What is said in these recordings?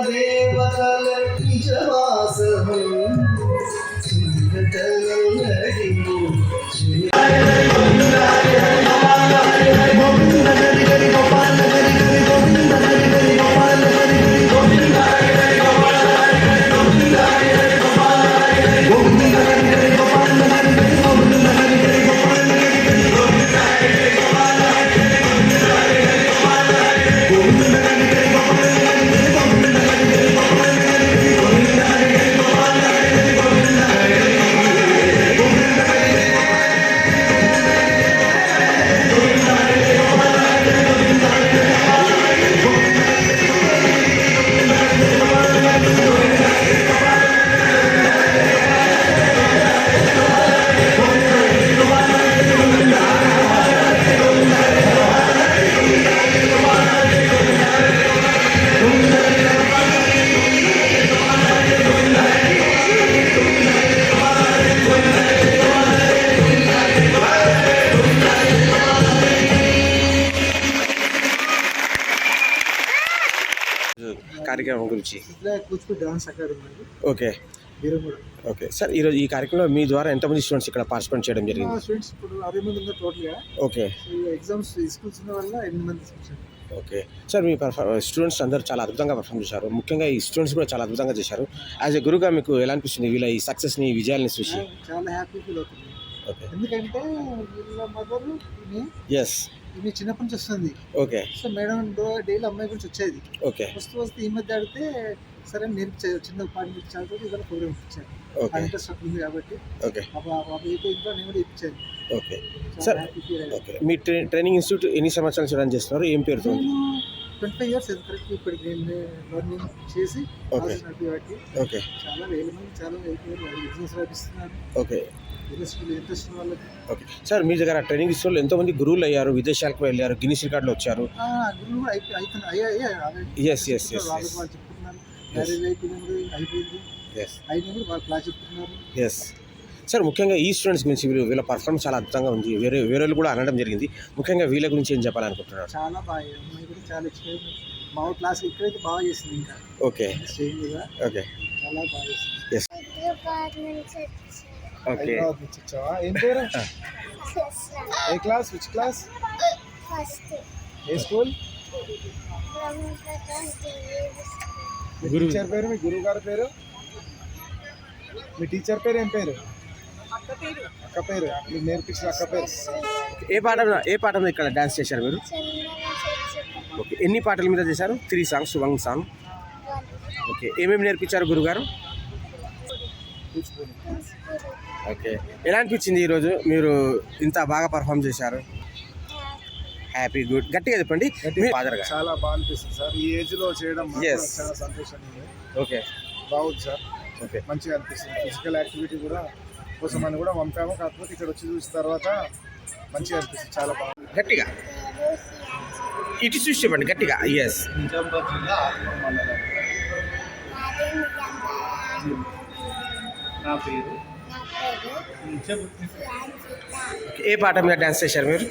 దేవతల నిజవాసము కార్యక్రమం గురించి. Kuchipudi dance academy. Okay okay sir, ఈరోజు ఈ కార్యక్రమంలో మీ ద్వారా ఎంతమంది స్టూడెంట్స్ ఇక్కడ పార్టిసిపేట్ చేయడం జరిగింది? స్టూడెంట్స్ ఇప్పుడు 60 మంది ఉన్నారు టోటల్గా. ఓకే, ఎగ్జామ్స్ స్కూల్స్ ఉన్న వల్ల 8 మంది. ఓకే సార్, మీ స్టూడెంట్స్ అందరూ చాలా అద్భుతంగా పర్ఫామ్ చేశారు. ముఖ్యంగా ఈ స్టూడెంట్స్ కూడా చాలా అద్భుతంగా చేశారు. యాజ్ ఎ గురుగా మీకు ఎలా అనిపిస్తుంది వీళ్ళ ఈ సక్సెస్ని, విజయాలని చూసి? చాలా హ్యాపీ ఫీల్ అవుతుంది. ఓకే, ఎందుకంటే వీళ్ళ మదర్ ఎస్ ఇవి చిన్నప్పటి నుంచి వస్తుంది. ఓకే, సో మేడం డైలీ అమ్మాయి గురించి వచ్చేది. ఓకే, వస్తూ ఈ మధ్య ఆడితే సరే నేర్పించారు, చిన్న పాట నేర్పించాలి, ఇవాళ ప్రోగ్రామ్ ఇప్పించారు. ఇంట్రెస్ట్ ఉంది కాబట్టి ఓకే, ఇంట్లో నేను కూడా ఇప్పించాను. Okay sir, okay. మీ ట్రైనింగ్ ఇన్స్టిట్యూట్ ఎన్ని సంవత్సరాలు రన్ చేస్తున్నారు? ఏం పేరుతో? 25 years కరెక్ట్. ఇప్పటికి నేను లర్నింగ్ చేసి ఓకే, ఓకే, చాలా వేల మంది చాలా బిజినెస్ రాపిస్తున్నారు. ఓకే, ఇంట్రెస్ట్ వాళ్ళకి. ఓకే సార్, మీ దగ్గర ట్రైనింగ్ ఇన్స్టిట్యూట్లో ఎంతోమంది గురువులు అయ్యారు, విదేశాలకు వెళ్ళారు, గిన్నిస్ రికార్డులు వచ్చారు. గురువులు కూడా అయిపోయింది. ఎస్ ఎస్ ఎస్ వాళ్ళు చెప్తున్నారు మ్యారేజ్ అయిపోయింది, అయిపోయింది అయినా కూడా వాళ్ళు క్లాస్ చెప్తున్నారు. ఎస్ సార్, ముఖ్యంగా ఈ స్టూడెంట్స్ గురించి వీళ్ళ పర్ఫార్మెన్స్ చాలా అద్భుతంగా ఉంది. వేరే కూడా అనడం జరిగింది. ముఖ్యంగా వీళ్ళ గురించి ఏం చెప్పాలనుకుంటున్నారు? చాలా బాగా, అమ్మాయి కూడా చాలా ఎక్స్పీరియన్స్. మా క్లాస్ ఇక్కడైతే బాగా చేసింది. ఇంకా ఓకే, స్టేజ్ మీద ఓకే, చాలా బాగా చేసింది. Yes okay. ఏం పేరు? ఏ క్లాస్? Which class? ఏ స్కూల్? టీచర్ పేరు? మీ గురువు గారి పేరు? మీ టీచర్ పేరు ఏం పేరు? అక్క పేరు. మీరు నేర్పించిన అక్క పేరు? ఏ పాటలో ఇక్కడ డాన్స్ చేశారు మీరు? ఓకే, ఎన్ని పాటల మీద చేశారు? 3 songs, 1 song. ఓకే, ఏమేమి నేర్పించారు గురుగారు? ఓకే, ఎలా అనిపించింది ఈరోజు మీరు ఇంత బాగా పర్ఫామ్ చేశారు? Happy, good. గట్టిగా చెప్పండి. చాలా బాగా అనిపిస్తుంది సార్, ఈ ఏజ్ లో చేయడం చాలా సంతోషంగా ఉంది. ఓకే, బాగుంది సార్. ఓకే, మంచిగా అనిపిస్తుంది. ఫిజికల్ యాక్టివిటీ కూడా కోసం అని కూడా పంపాము, కాకపోతే ఇక్కడ వచ్చి చూసిన తర్వాత మంచిగా అనిపిస్తుంది. చాలా బాగుంది. గట్టిగా ఇటు చూసి చెప్పండి గట్టిగా. ఎస్. నిజామాబాద్ జిల్లా ఆత్మూరు మండలం. నా పేరు. ఏ పాట మీద డాన్స్ చేశారు మీరు?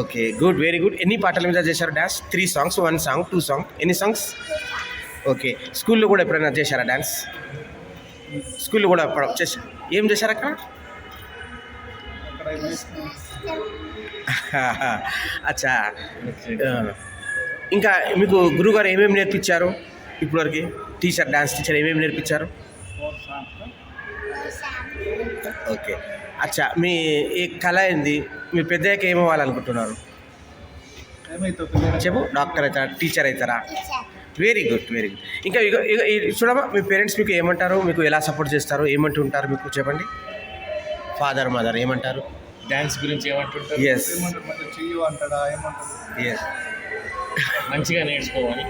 Okay, good, very good. ఎన్ని పాటల మీద చేశారు డాన్స్? 3 songs, 1 song, 2 song. ఎన్ని సాంగ్స్? ఓకే, స్కూల్లో కూడా ఎప్పుడైనా చేశారా డాన్స్? స్కూల్లో కూడా చేశారు. ఏం చేశారు అక్కడ? అచ్చా, ఇంకా మీకు గురుగారు ఏమేమి నేర్పించారు ఇప్పటివరకు? టీచర్, డాన్స్ టీచర్ ఏమేమి నేర్పించారు? ఓకే. అచ్చా, మీ ఈ కళ ఏంది? మీ పెద్దయ్యాక ఏమవ్వాలనుకుంటున్నారు? చెప్పు. డాక్టర్ అవుతారా, టీచర్ అవుతారా? Very good, very good. ఇంకా చూడమ్మా, మీ పేరెంట్స్ మీకు ఏమంటారు, మీకు ఎలా సపోర్ట్ చేస్తారు, ఏమంటూ ఉంటారు మీకు చెప్పండి? ఫాదర్, మదర్ ఏమంటారు డాన్స్ గురించి ఏమంటుంటారు? ఎస్ చెయ్యు అంటాడా ఏమంటాడు? ఎస్. మంచిగా నేర్చుకోవాలి.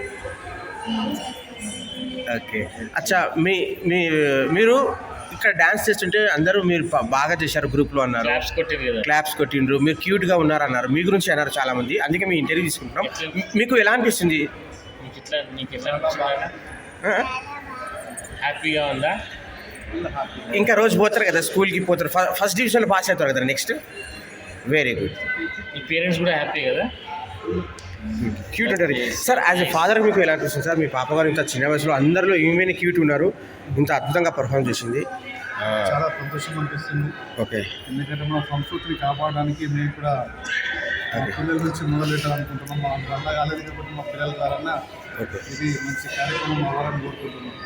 ఓకే. అచ్చా, మీరు ఇక్కడ డాన్స్ చేస్తుంటే అందరూ మీరు బాగా చేశారు గ్రూప్లో అన్నారు, క్లాప్స్ కొట్టేది కదా. క్లాప్స్ కొట్టిండ్రు, మీరు క్యూట్గా ఉన్నారు అన్నారు, మీ గురించి అన్నారు చాలామంది, అందుకే మీ ఇంటర్వ్యూ తీసుకుంటున్నాం. మీకు ఎలా అనిపిస్తుంది? నీకు ఎట్లా అనిపిస్తుంది? హ్యాపీగా ఉందా? ఇంకా రోజు పోతారు కదా స్కూల్కి, పోతారు, ఫస్ట్ డివిజన్లో పాస్ అవుతారు కదా నెక్స్ట్. Very good. నీ పేరెంట్స్ కూడా హ్యాపీ కదా? క్యూట్ ఉంటుంది సార్. యాజ్ ఎ ఫాదర్ మీకు ఎలా అనిపిస్తుంది సార్? మీ పాప గారు ఇంత చిన్న వయసులో అందరిలో ఈమెనే క్యూట్ ఉన్నారు, ఇంత అద్భుతంగా పర్ఫామ్ చేసింది. చాలా సంతోషం అనిపిస్తుంది. ఓకే. ఎందుకంటే మన సంస్కృతిని కాపాడడానికి మేము కూడా మా పిల్లల నుంచి మొదలెట్టాలనుకుంటున్నాం. మా వల్ల కాలేదు కాబట్టి మా పిల్లల ద్వారా ఓకే. ఇది మంచి కార్యక్రమం అవ్వాలని కోరుకుంటున్నాం.